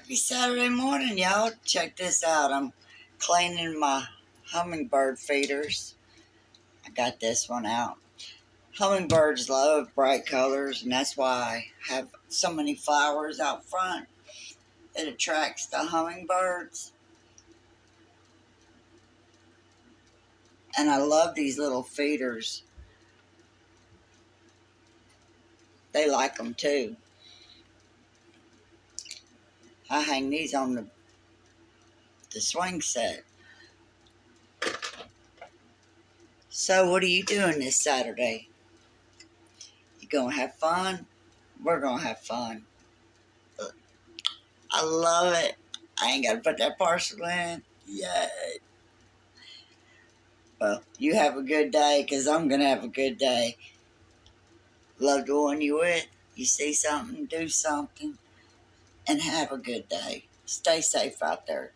Happy Saturday morning, y'all. Check this out. I'm cleaning my hummingbird feeders. I got this one out. Hummingbirds love bright colors, and that's why I have so many flowers out front. It attracts the hummingbirds. And I love these little feeders. They like them too. I hang these on the swing set. So what are you doing this Saturday? You gonna have fun? We're gonna have fun. I love it. I ain't got to put that parcel in yet. Well, you have a good day, because I'm going to have a good day. Love the one you with. You see something, do something, and have a good day. Stay safe out there.